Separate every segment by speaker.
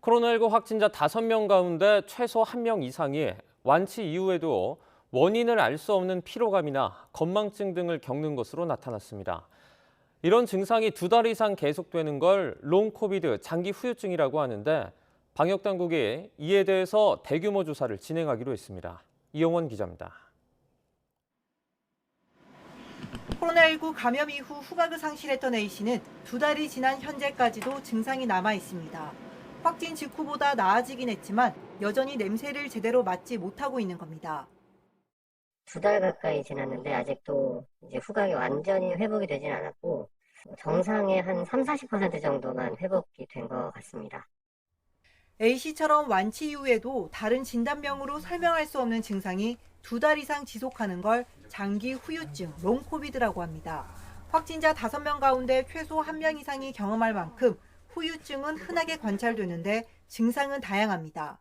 Speaker 1: 코로나19 확진자 5명 가운데 최소 1명 이상이 완치 이후에도 원인을 알 수 없는 피로감이나 건망증 등을 겪는 것으로 나타났습니다. 이런 증상이 2달 이상 계속되는 걸 롱 코비드 장기 후유증이라고 하는데 방역당국이 이에 대해서 대규모 조사를 진행하기로 했습니다. 이영원 기자입니다.
Speaker 2: 코로나19 감염 이후 후각을 상실했던 A씨는 2달이 지난 현재까지도 증상이 남아 있습니다. 확진 직후보다 나아지긴 했지만 여전히 냄새를 제대로 맡지 못하고 있는 겁니다.
Speaker 3: 2달 가까이 지났는데 아직도 이제 후각이 완전히 회복이 되진 않았고 정상의 한 30-40% 정도만 회복이 된 것 같습니다.
Speaker 2: A씨처럼 완치 이후에도 다른 진단명으로 설명할 수 없는 증상이 2달 이상 지속하는 걸 장기 후유증, 롱코비드라고 합니다. 확진자 5명 가운데 최소 1명 이상이 경험할 만큼 후유증은 흔하게 관찰되는데 증상은 다양합니다.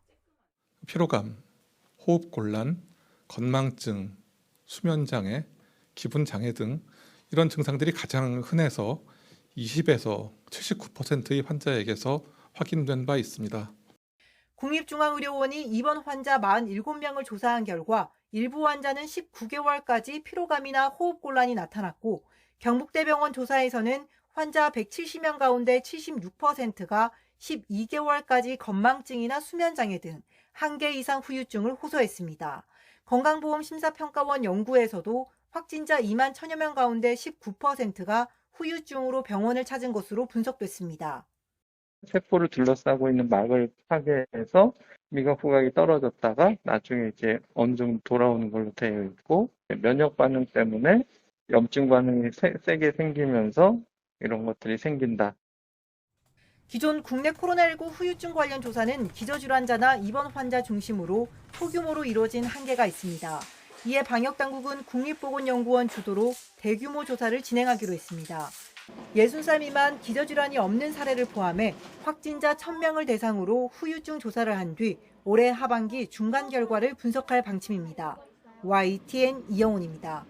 Speaker 4: 피로감, 호흡곤란, 건망증, 수면장애, 기분장애 등 이런 증상들이 가장 흔해서 20에서 79%의 환자에게서 확인된 바 있습니다.
Speaker 2: 국립중앙의료원이 입원 환자 47명을 조사한 결과 일부 환자는 19개월까지 피로감이나 호흡곤란이 나타났고 경북대병원 조사에서는 환자 170명 가운데 76%가 12개월까지 건망증이나 수면장애 등 1개 이상 후유증을 호소했습니다. 건강보험심사평가원 연구에서도 확진자 2만 1천여 명 가운데 19%가 후유증으로 병원을 찾은 것으로 분석됐습니다.
Speaker 5: 세포를 둘러싸고 있는 막을 파괴해서 미각 후각이 떨어졌다가 나중에 이제 어느 정도 돌아오는 걸로 되어 있고 면역 반응 때문에 염증 반응이 세게 생기면서 이런 것들이 생긴다.
Speaker 2: 기존 국내 코로나19 후유증 관련 조사는 기저질환자나 입원 환자 중심으로 소규모로 이루어진 한계가 있습니다. 이에 방역당국은 국립보건연구원 주도로 대규모 조사를 진행하기로 했습니다. 60살 미만 기저질환이 없는 사례를 포함해 확진자 1,000명을 대상으로 후유증 조사를 한 뒤 올해 하반기 중간 결과를 분석할 방침입니다. YTN 이영훈입니다.